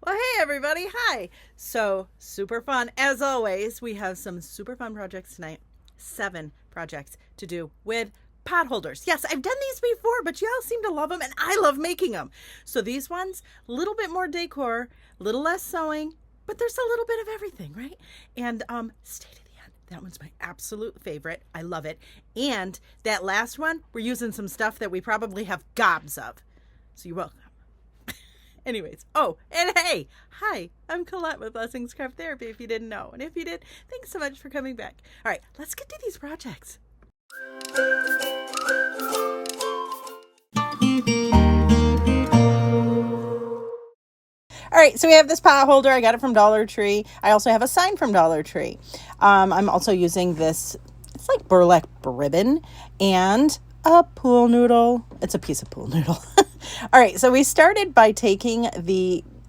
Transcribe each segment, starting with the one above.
Well, hey everybody, hi. So, super fun. As always, we have some super fun projects tonight. 7 projects to do with pot holders. Yes, I've done these before, but y'all seem to love them and I love making them. So these ones, a little bit more decor, a little less sewing, but there's a little bit of everything, right? And stay to the end. That one's my absolute favorite. I love it. And that last one, we're using some stuff that we probably have gobs of. So you're welcome. Anyways, oh, and hey, hi, I'm Colette with Blessings Craft Therapy, if you didn't know. And if you did, thanks so much for coming back. All right, let's get to these projects. All right, so we have this pot holder. I got it from Dollar Tree. I also have a sign from Dollar Tree. I'm also using this, it's like burlap ribbon and a pool noodle. It's a piece of pool noodle. All right, so we started by taking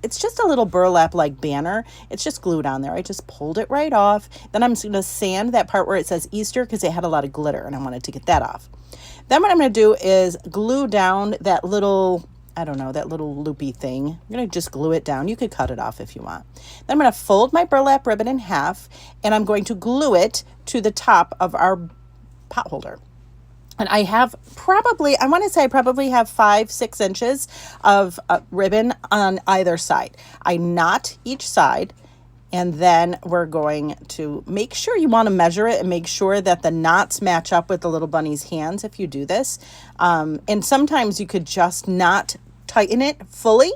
it's just a little burlap like banner. It's just glued on there. I just pulled it right off. Then I'm going to sand that part where it says Easter because it had a lot of glitter and I wanted to get that off. Then what I'm going to do is glue down that little, I don't know, that little loopy thing. I'm going to just glue it down. You could cut it off if you want. Then I'm going to fold my burlap ribbon in half and I'm going to glue it to the top of our pot holder. And I have I want to say I probably have 5-6 inches of ribbon on either side. I knot each side, and then we're going to make sure you want to measure it and make sure that the knots match up with the little bunny's hands if you do this. And sometimes you could just not tighten it fully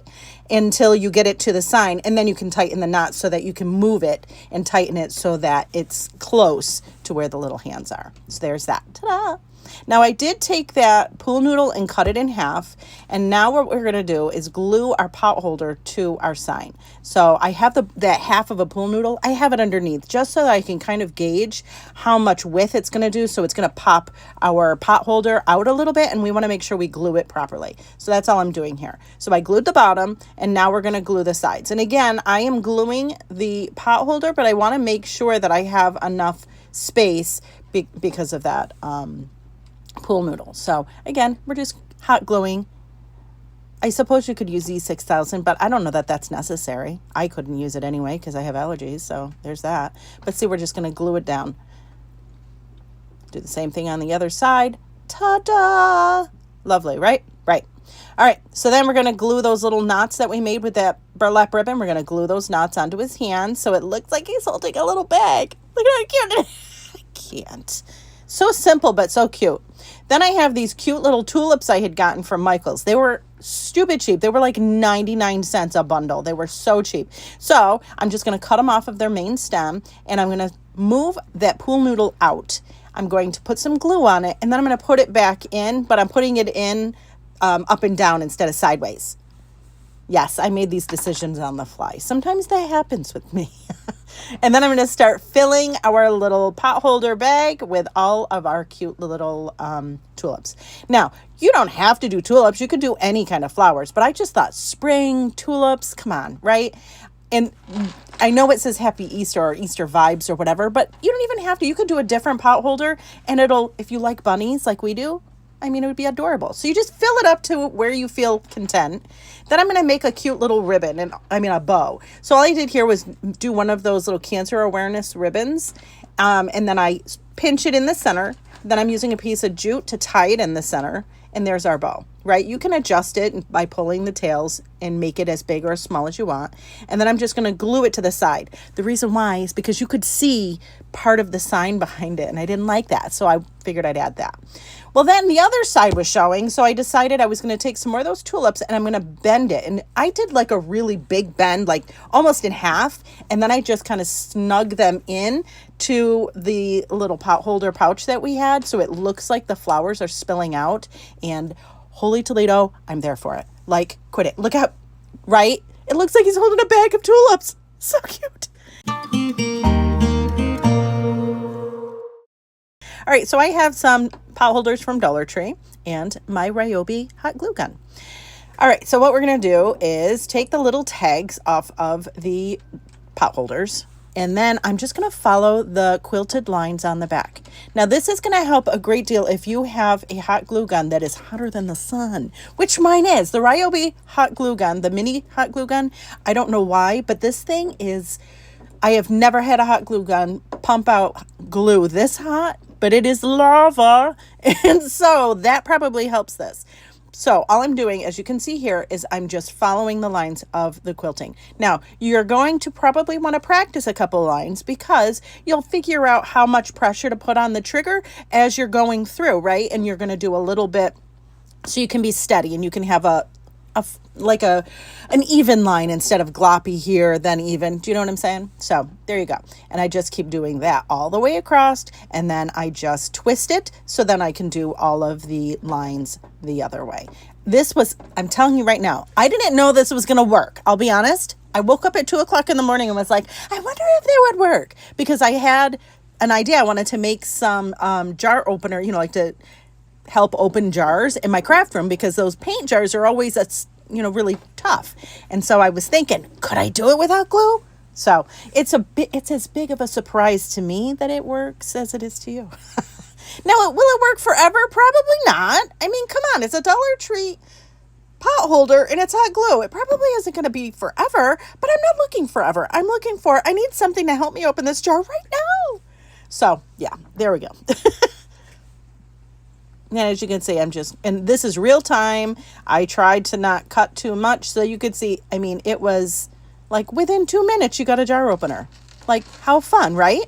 until you get it to the sign, and then you can tighten the knot so that you can move it and tighten it so that it's close to where the little hands are. So there's that. Ta-da! Now I did take that pool noodle and cut it in half, and now what we're going to do is glue our pot holder to our sign. So I have that half of a pool noodle. I have it underneath just so that I can kind of gauge how much width it's going to do. So it's going to pop our pot holder out a little bit, and we want to make sure we glue it properly. So that's all I'm doing here. So I glued the bottom, and now we're going to glue the sides. And again, I am gluing the pot holder, but I want to make sure that I have enough space because of that pool noodle. So again, we're just hot gluing. I suppose you could use E6000, but I don't know that that's necessary. I couldn't use it anyway because I have allergies, so there's that. But see, we're just going to glue it down. Do the same thing on the other side. Ta-da! Lovely, right? Right. All right, so then we're going to glue those little knots that we made with that burlap ribbon. We're going to glue those knots onto his hand so it looks like he's holding a little bag. Look at how cute it is. I can't. So simple, but so cute. Then I have these cute little tulips I had gotten from Michael's. They were stupid cheap. They were like 99 cents a bundle. They were so cheap. So I'm just going to cut them off of their main stem, and I'm going to move that pool noodle out. I'm going to put some glue on it, and then I'm going to put it back in, but I'm putting it in up and down instead of sideways. Yes, I made these decisions on the fly. Sometimes that happens with me. And then I'm going to start filling our little pot holder bag with all of our cute little tulips. Now, you don't have to do tulips. You could do any kind of flowers. But I just thought spring, tulips, come on, right? And I know it says Happy Easter or Easter vibes or whatever, but you don't even have to. You could do a different pot holder, and if you like bunnies like we do, I mean, it would be adorable. So you just fill it up to where you feel content. Then I'm going to make a cute little ribbon, a bow. So all I did here was do one of those little cancer awareness ribbons. And then I pinch it in the center. Then I'm using a piece of jute to tie it in the center. And there's our bow, right? You can adjust it by pulling the tails and make it as big or as small as you want. And then I'm just going to glue it to the side. The reason why is because you could see part of the sign behind it, and I didn't like that. So I figured I'd add that. Well, then the other side was showing, so I decided I was going to take some more of those tulips and I'm going to bend it. And I did like a really big bend, like almost in half. And then I just kind of snug them in to the little pot holder pouch that we had. So it looks like the flowers are spilling out. And holy Toledo, I'm there for it. Like, quit it. Look out, right? It looks like he's holding a bag of tulips. So cute. All right, so I have some pot holders from Dollar Tree and my Ryobi hot glue gun. All right, so what we're going to do is take the little tags off of the pot holders And then I'm just going to follow the quilted lines on the back. Now this is going to help a great deal if you have a hot glue gun that is hotter than the sun, which mine is. The Ryobi hot glue gun, the mini hot glue gun. I don't know why, but this thing is, I have never had a hot glue gun pump out glue this hot, but it is lava. And so that probably helps this. So all I'm doing, as you can see here, is I'm just following the lines of the quilting. Now, you're going to probably want to practice a couple lines because you'll figure out how much pressure to put on the trigger as you're going through, right? And you're going to do a little bit so you can be steady and you can have an even line instead of gloppy here, then even. Do you know what I'm saying? So there you go. And I just keep doing that all the way across, and then I just twist it so then I can do all of the lines the other way. This was, I'm telling you right now, I didn't know this was going to work. I'll be honest. I woke up at 2:00 in the morning and was like, I wonder if they would work, because I had an idea. I wanted to make some jar opener, like to help open jars in my craft room, because those paint jars are always really tough. And so I was thinking, could I do it without glue? So it's as big of a surprise to me that it works as it is to you. Now, will it work forever? Probably not. I mean, come on, it's a Dollar Tree pot holder and it's hot glue. It probably isn't going to be forever, but I'm not looking forever. I need something to help me open this jar right now. So yeah, there we go. And as you can see, and this is real time. I tried to not cut too much so you could see, it was like within 2 minutes, you got a jar opener. Like, how fun, right?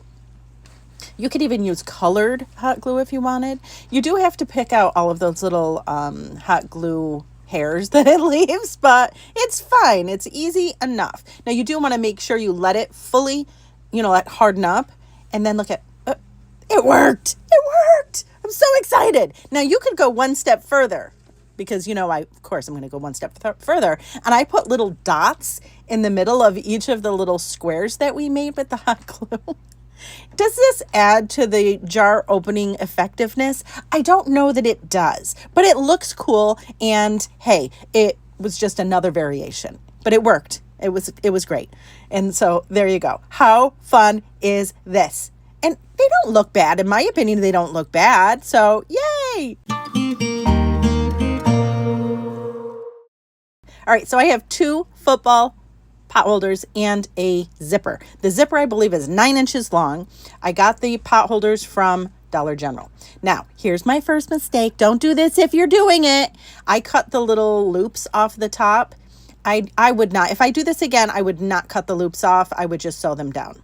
You could even use colored hot glue if you wanted. You do have to pick out all of those little hot glue hairs that it leaves, but it's fine. It's easy enough. Now, you do want to make sure you let it fully, let harden up, and then look at, it worked. It worked. I'm so excited. Now you could go one step further, because, I'm going to go one step further. And I put little dots in the middle of each of the little squares that we made with the hot glue. Does this add to the jar opening effectiveness? I don't know that it does, but it looks cool. And hey, it was just another variation, but it worked. It was great. And so there you go. How fun is this? And they don't look bad. In my opinion, they don't look bad. So yay. All right. So I have 2 football pot holders and a zipper. The zipper, I believe, is 9 inches long. I got the pot holders from Dollar General. Now, here's my first mistake. Don't do this if you're doing it. I cut the little loops off the top. I would not. If I do this again, I would not cut the loops off. I would just sew them down.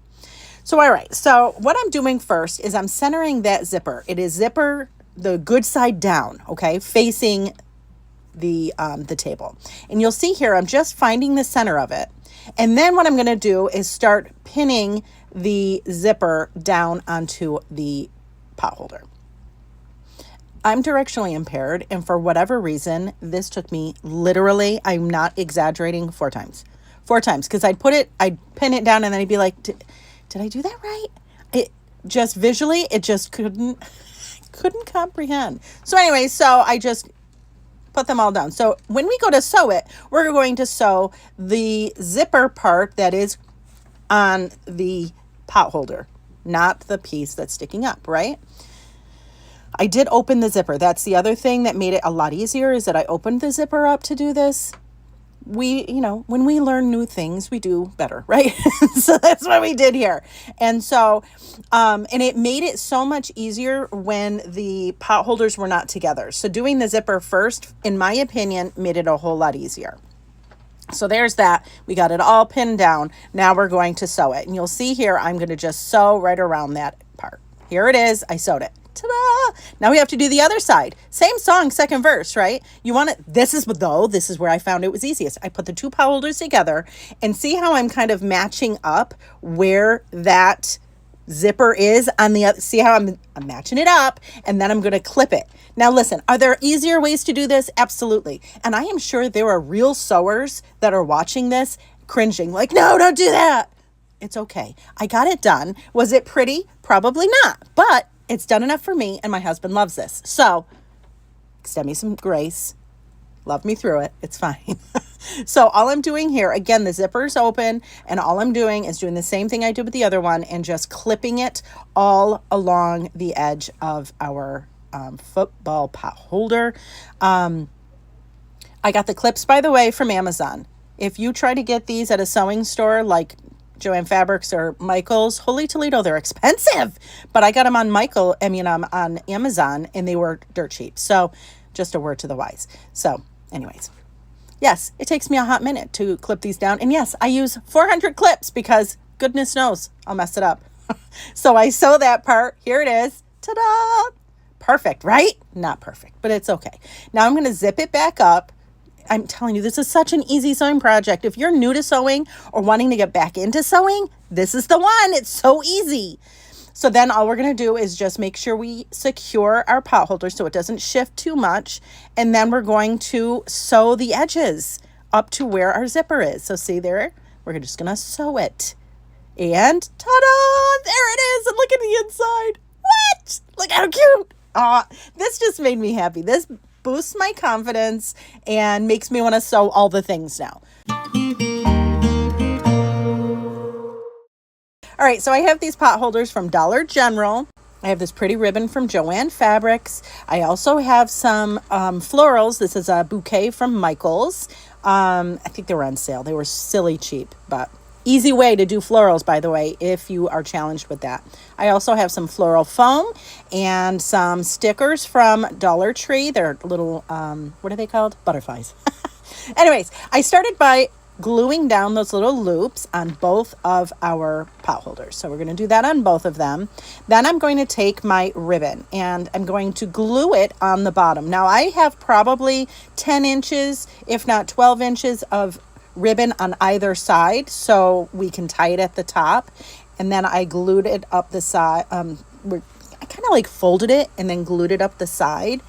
So, all right. So what I'm doing first is I'm centering that zipper. It is zipper the good side down, okay, facing the table. And you'll see here, I'm just finding the center of it. And then what I'm going to do is start pinning the zipper down onto the pot holder. I'm directionally impaired, and for whatever reason, this took me literally, I'm not exaggerating, 4 times. 4 times, because I'd pin it down, and then I'd be like, did I do that right? It just visually, it just couldn't comprehend. So anyway, so I just put them all down. So when we go to sew it, we're going to sew the zipper part that is on the pot holder, not the piece that's sticking up, right? I did open the zipper. That's the other thing that made it a lot easier, is that I opened the zipper up to do this. When we learn new things, we do better, right? So that's what we did here. And so, and it made it so much easier when the pot holders were not together. So doing the zipper first, in my opinion, made it a whole lot easier. So there's that. We got it all pinned down. Now we're going to sew it. And you'll see here, I'm going to just sew right around that part. Here it is. I sewed it. Ta-da! Now we have to do the other side. Same song, second verse, right? You want it. This is where I found it was easiest. I put the 2 pot holders together, and see how I'm kind of matching up where that zipper is on the other. See how I'm matching it up, and then I'm going to clip it. Now listen, are there easier ways to do this? Absolutely. And I am sure there are real sewers that are watching this cringing like, no, don't do that. It's okay. I got it done. Was it pretty? Probably not, but it's done enough for me, and my husband loves this. So extend me some grace. Love me through it. It's fine. So all I'm doing here, again, the zipper's open, and all I'm doing is doing the same thing I did with the other one and just clipping it all along the edge of our football pot holder. I got the clips, by the way, from Amazon. If you try to get these at a sewing store like Joann Fabrics or Michael's, holy Toledo, they're expensive. But I got them on on Amazon, and they were dirt cheap. So just a word to the wise. So anyways, yes, it takes me a hot minute to clip these down. And yes, I use 400 clips because goodness knows I'll mess it up. So I sew that part. Here it is. Ta-da! Perfect, right? Not perfect, but it's okay. Now I'm going to zip it back up. I'm telling you, this is such an easy sewing project. If you're new to sewing or wanting to get back into sewing, this is the one. It's so easy. So then all we're going to do is just make sure we secure our pot holder so it doesn't shift too much. And then we're going to sew the edges up to where our zipper is. So see there, we're just going to sew it. And ta-da! There it is. And look at the inside. What? Look how cute. This just made me happy. This boosts my confidence and makes me want to sew all the things now. All right, so I have these pot holders from Dollar General. I have this pretty ribbon from Joann Fabrics. I also have some florals. This is a bouquet from Michael's. I think they were on sale. They were silly cheap, but easy way to do florals, by the way, if you are challenged with that. I also have some floral foam and some stickers from Dollar Tree. They're little, what are they called? Butterflies. Anyways, I started by gluing down those little loops on both of our pot holders. So we're going to do that on both of them. Then I'm going to take my ribbon and I'm going to glue it on the bottom. Now I have probably 10 inches, if not 12 inches of ribbon on either side, so we can tie it at the top. And then I glued it up the side. I kind of like folded it and then glued it up the side.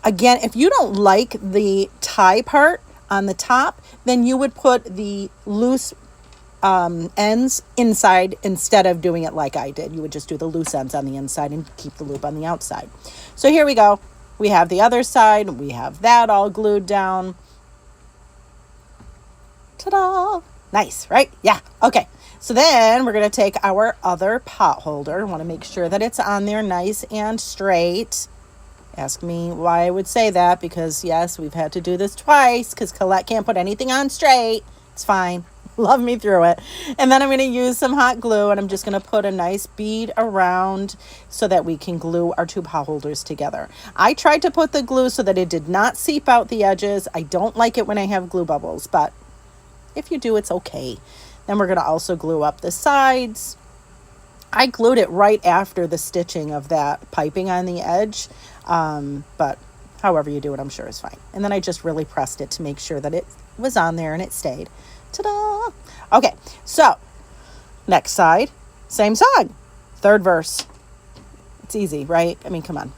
Again, if you don't like the tie part on the top, then you would put the loose ends inside instead of doing it like I did. You would just do the loose ends on the inside and keep the loop on the outside. So here we go. We have the other side. We have that all glued down. Ta-da! Nice, right? Yeah. Okay. So then we're going to take our other pot holder. Want to make sure that it's on there nice and straight. Ask me why I would say that, because yes, we've had to do this twice because Colette can't put anything on straight. It's fine. Love me through it. And then I'm going to use some hot glue and I'm just going to put a nice bead around so that we can glue our two pot holders together. I tried to put the glue so that it did not seep out the edges. I don't like it when I have glue bubbles, but if you do, it's okay. Then we're going to also glue up the sides. I glued it right after the stitching of that piping on the edge. But however you do it, I'm sure is fine. And then I just really pressed it to make sure that it was on there and it stayed. Ta-da! Okay, so next side, same song. Third verse. It's easy, right? I mean, come on.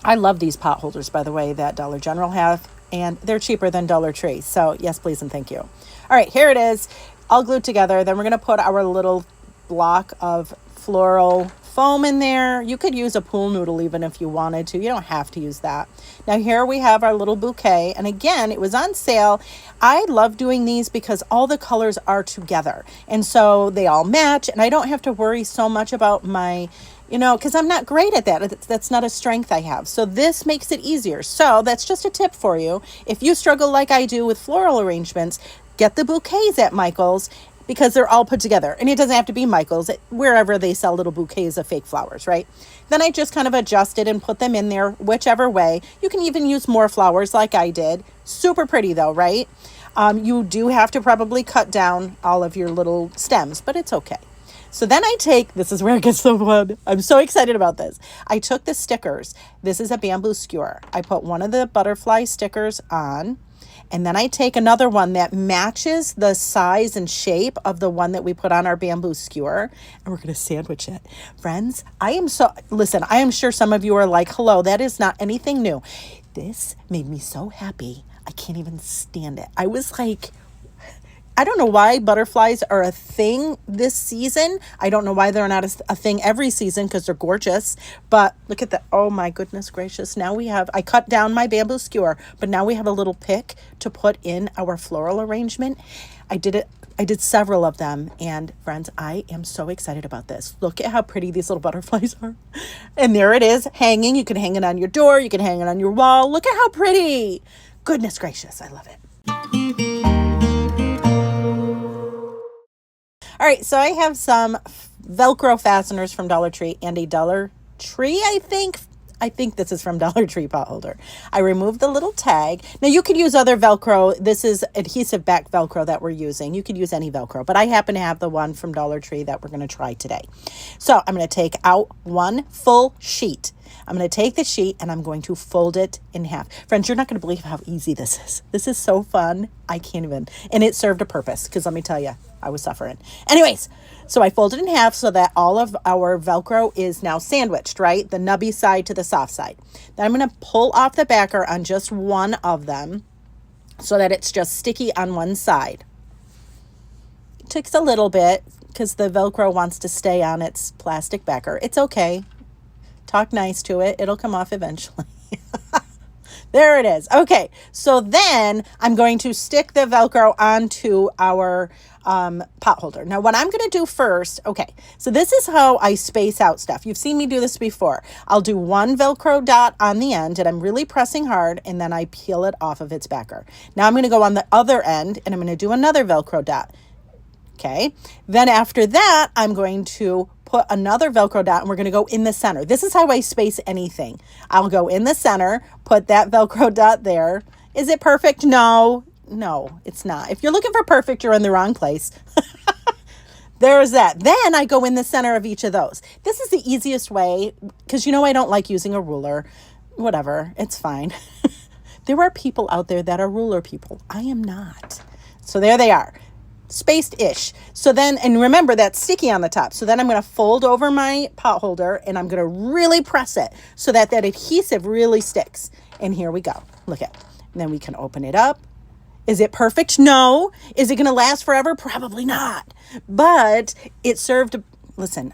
I love these pot holders, by the way, that Dollar General have. And they're cheaper than Dollar Tree. So yes, please and thank you. All right, here it is. All glued together. Then we're going to put our little block of floral foam in there. You could use a pool noodle even if you wanted to. You don't have to use that. Now here we have our little bouquet. And again, it was on sale. I love doing these because all the colors are together. And so they all match. And I don't have to worry so much about my, because I'm not great at that. That's not a strength I have. So this makes it easier. So that's just a tip for you. If you struggle like I do with floral arrangements, get the bouquets at Michael's because they're all put together. And it doesn't have to be Michael's, wherever they sell little bouquets of fake flowers, right? Then I just kind of adjusted and put them in there whichever way. You can even use more flowers like I did. Super pretty though, right? You do have to probably cut down all of your little stems, but it's okay. So then this is where it gets so fun. I'm so excited about this. I took the stickers. This is a bamboo skewer. I put one of the butterfly stickers on, and then I take another one that matches the size and shape of the one that we put on our bamboo skewer, and we're going to sandwich it. Friends, I am sure some of you are like, hello, that is not anything new. This made me so happy. I can't even stand it. I was like, I don't know why butterflies are a thing this season. I don't know why they're not a thing every season, because they're gorgeous. But look at that. Oh my goodness gracious. Now we have, I cut down my bamboo skewer, but now we have a little pick to put in our floral arrangement. I did several of them, and friends, I am so excited about this. Look at how pretty these little butterflies are. And there it is, hanging. You can hang it on your door. You can hang it on your wall. Look at how pretty. Goodness gracious, I love it. All right, so I have some Velcro fasteners from Dollar Tree and a Dollar Tree, I think this is from Dollar Tree Potholder. I removed the little tag. Now you could use other Velcro. This is adhesive back Velcro that we're using. You could use any Velcro, but I happen to have the one from Dollar Tree that we're going to try today. So I'm going to take out one full sheet. I'm going to take the sheet and I'm going to fold it in half. Friends, you're not going to believe how easy this is. This is so fun. I can't even. And it served a purpose, because let me tell you, I was suffering. Anyways, so I folded in half so that all of our Velcro is now sandwiched, right? The nubby side to the soft side. Then I'm going to pull off the backer on just one of them so that it's just sticky on one side. It takes a little bit because the Velcro wants to stay on its plastic backer. It's okay. Talk nice to it. It'll come off eventually. There it is. Okay, so then I'm going to stick the Velcro onto our potholder. Now, what I'm going to do first, okay, so this is how I space out stuff. You've seen me do this before. I'll do one Velcro dot on the end, and I'm really pressing hard, and then I peel it off of its backer. Now I'm going to go on the other end, and I'm going to do another Velcro dot. Okay, then after that, I'm going to put another Velcro dot, and we're going to go in the center. This is how I space anything. I'll go in the center, put that Velcro dot there. Is it perfect? No, it's not. If you're looking for perfect, you're in the wrong place. There's that. Then I go in the center of each of those. This is the easiest way, because I don't like using a ruler. Whatever, it's fine. There are people out there that are ruler people. I am not. So there they are. Spaced-ish. So then, and remember that's sticky on the top. So then I'm going to fold over my potholder and I'm going to really press it so that adhesive really sticks. And here we go. Look at it. And then we can open it up. Is it perfect? No. Is it going to last forever? Probably not. But it served. Listen,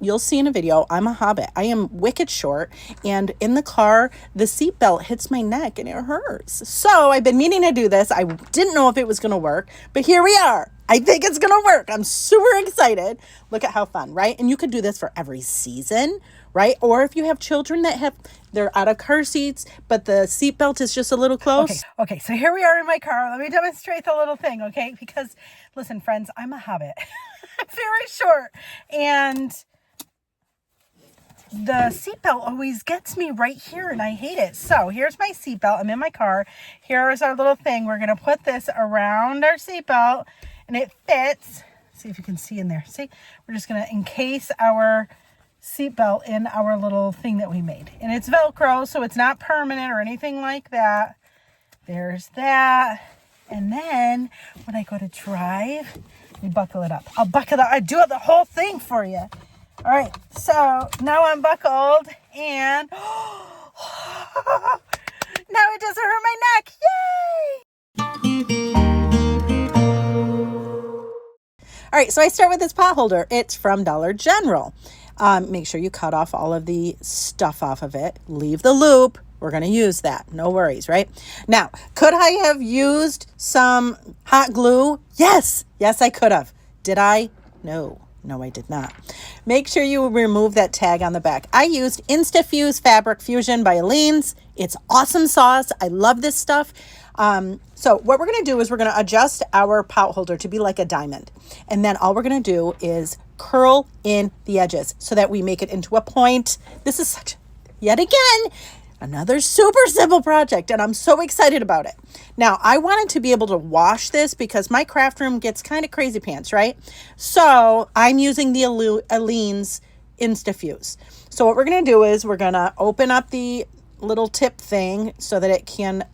you'll see in a video, I'm a hobbit. I am wicked short, and in the car, the seatbelt hits my neck and it hurts. So I've been meaning to do this. I didn't know if it was going to work, but here we are. I think it's going to work. I'm super excited. Look at how fun, right? And you could do this for every season, right? Or if you have children that they're out of car seats, but the seatbelt is just a little close. Okay, so here we are in my car. Let me demonstrate the little thing, okay? Because listen, friends, I'm a hobbit. I'm very short, and the seatbelt always gets me right here, and I hate it. So here's my seatbelt. I'm in my car. Here is our little thing. We're going to put this around our seatbelt, and it fits. See if you can see in there. See, we're just going to encase our seatbelt in our little thing that we made. And it's Velcro, so it's not permanent or anything like that. There's that. And then when I go to drive, we buckle it up. I'll buckle it up. I do the whole thing for you. All right, so now I'm buckled, and now it doesn't hurt my neck. Yay! All right, so I start with this potholder. It's from Dollar General. Make sure you cut off all of the stuff off of it. Leave the loop. We're going to use that. No worries, right? Now, could I have used some hot glue? Yes, I could have. Did I? No, I did not. Make sure you remove that tag on the back. I used InstaFuse Fabric Fusion by Aleene's. It's awesome sauce. I love this stuff. So what we're going to do is we're going to adjust our potholder to be like a diamond. And then all we're going to do is curl in the edges so that we make it into a point. This is yet again, another super simple project, and I'm so excited about it. Now, I wanted to be able to wash this because my craft room gets kind of crazy pants, right? So I'm using the Aleene's InstaFuse. So what we're going to do is we're going to open up the little tip thing so that it can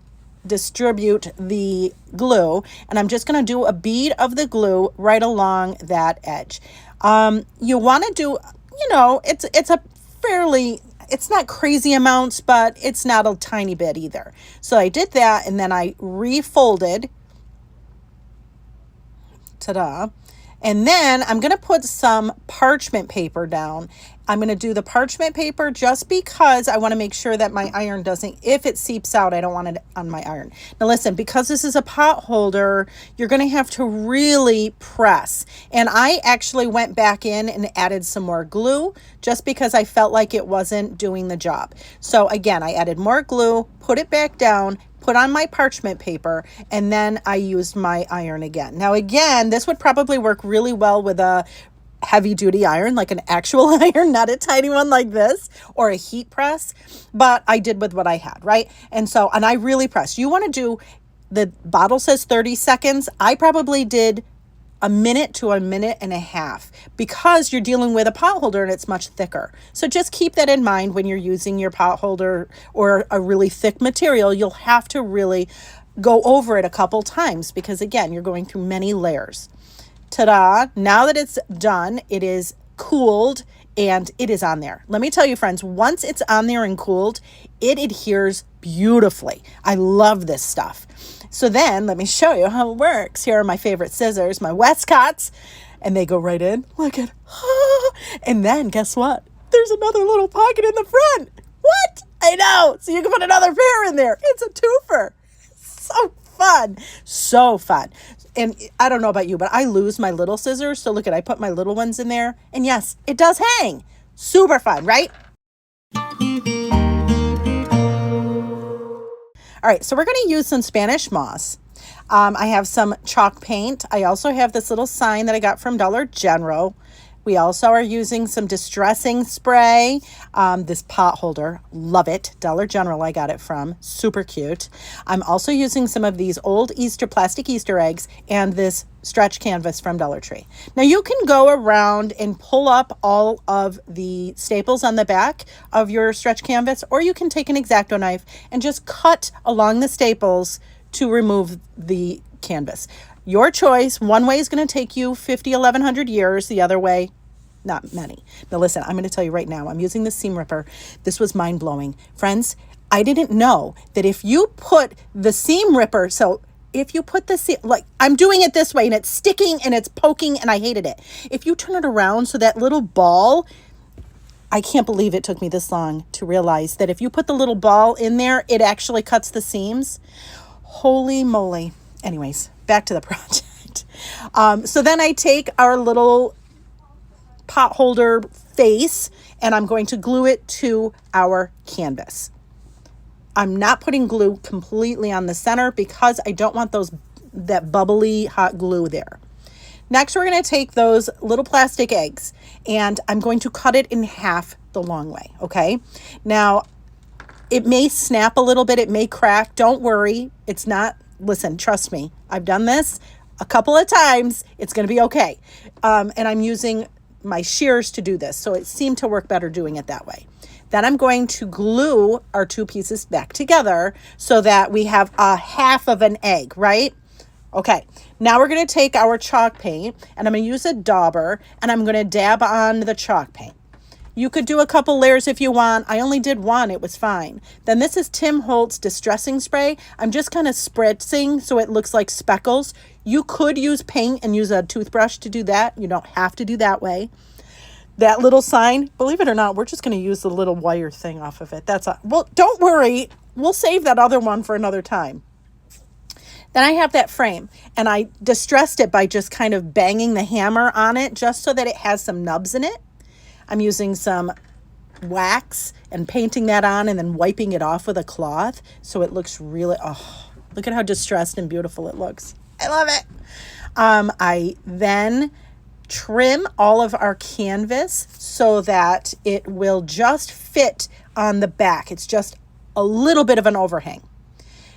distribute the glue, and I'm just going to do a bead of the glue right along that edge. You want to do, it's a fairly, it's not crazy amounts, but it's not a tiny bit either. So I did that, and then I refolded. Ta-da. And then I'm going to put some parchment paper down. I'm going to do the parchment paper just because I want to make sure that my iron doesn't, if it seeps out, I don't want it on my iron. Now listen, because this is a pot holder, you're going to have to really press. And I actually went back in and added some more glue just because I felt like it wasn't doing the job. So again, I added more glue, put it back down, put on my parchment paper, and then I used my iron again. Now again, this would probably work really well with a heavy duty iron, like an actual iron, not a tiny one like this, or a heat press, but I did with what I had, right? And I really pressed. You want to do, the bottle says 30 seconds. I probably did a minute to a minute and a half because you're dealing with a pot holder and it's much thicker. So just keep that in mind when you're using your pot holder or a really thick material. You'll have to really go over it a couple times because again, you're going through many layers. Ta-da! Now that it's done, it is cooled and it is on there. Let me tell you, friends, once it's on there and cooled, it adheres beautifully. I love this stuff. So then let me show you how it works. Here are my favorite scissors, my Westcotts, and they go right in. Look at, and then guess what? There's another little pocket in the front. What? I know. So you can put another pair in there. It's a twofer. So fun. So fun. And I don't know about you, but I lose my little scissors. So look at, I put my little ones in there. And yes, it does hang. Super fun, right? All right, so we're going to use some Spanish moss. I have some chalk paint. I also have this little sign that I got from Dollar General. We also are using some distressing spray. This pot holder, love it. Dollar General I got it from, super cute. I'm also using some of these old plastic Easter eggs and this stretch canvas from Dollar Tree. Now you can go around and pull up all of the staples on the back of your stretch canvas, or you can take an X-Acto knife and just cut along the staples to remove the canvas. Your choice. One way is going to take you 50, 1100 years. The other way, not many. Now listen, I'm going to tell you right now, I'm using the seam ripper. This was mind blowing. Friends, I didn't know that if you put the seam ripper, so if you put the seam, like I'm doing it this way and it's sticking and it's poking and I hated it. If you turn it around so that little ball, I can't believe it took me this long to realize that if you put the little ball in there, it actually cuts the seams. Holy moly. Anyways, back to the project. So then I take our little pot holder face and I'm going to glue it to our canvas. I'm not putting glue completely on the center because I don't want that bubbly hot glue there. Next, we're going to take those little plastic eggs and I'm going to cut it in half the long way, okay? Now, it may snap a little bit, it may crack, don't worry. It's not, listen, trust me, I've done this a couple of times, it's going to be okay. And I'm using my shears to do this, so it seemed to work better doing it that way. Then I'm going to glue our two pieces back together so that we have a half of an egg, right? Okay, now we're going to take our chalk paint and I'm going to use a dauber and I'm going to dab on the chalk paint. You could do a couple layers if you want. I only did one, it was fine. Then this is Tim Holtz Distressing Spray. I'm just kind of spritzing so it looks like speckles. You could use paint and use a toothbrush to do that. You don't have to do that way. That little sign, believe it or not, we're just going to use the little wire thing off of it. Well, don't worry. We'll save that other one for another time. Then I have that frame and I distressed it by just kind of banging the hammer on it just so that it has some nubs in it. I'm using some wax and painting that on and then wiping it off with a cloth so it looks really, oh, look at how distressed and beautiful it looks. I love it. I then trim all of our canvas so that it will just fit on the back. It's just a little bit of an overhang.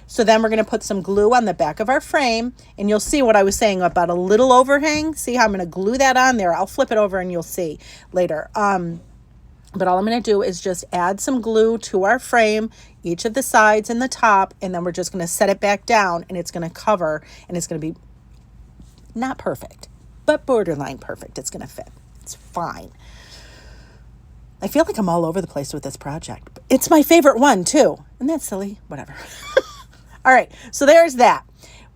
So then we're going to put some glue on the back of our frame and you'll see what I was saying about a little overhang. See how I'm going to glue that on there. I'll flip it over and you'll see later. But all I'm going to do is just add some glue to our frame, each of the sides and the top, and then we're just going to set it back down and it's going to cover and it's going to be not perfect, but borderline perfect. It's going to fit. It's fine. I feel like I'm all over the place with this project. It's my favorite one too. Isn't that silly? Whatever. All right, so there's that.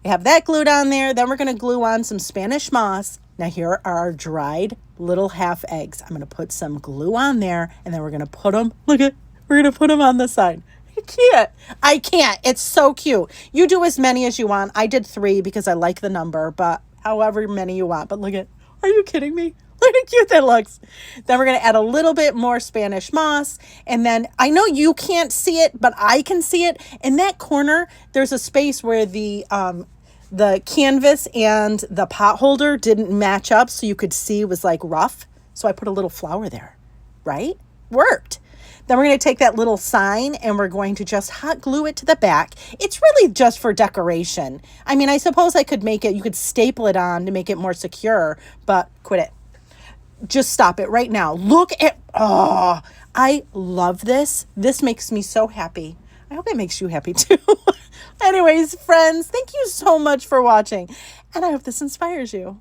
We have that glued on there. Then we're going to glue on some Spanish moss. Now here are our dried little half eggs. I'm going to put some glue on there, and then we're going to put them, we're going to put them on the side. I can't. It's so cute. You do as many as you want. I did 3 because I like the number, but however many you want. But are you kidding me? Look how cute that looks. Then we're going to add a little bit more Spanish moss. And then I know you can't see it, but I can see it. In that corner, there's a space where the canvas and the pot holder didn't match up, so you could see it was like rough. So I put a little flower there, right? Worked. Then we're going to take that little sign and we're going to just hot glue it to the back. It's really just for decoration. I mean, I suppose I could you could staple it on to make it more secure, but quit it. Just stop it right now. Look at, I love this. This makes me so happy. I hope it makes you happy too. Anyways, friends, thank you so much for watching. And I hope this inspires you.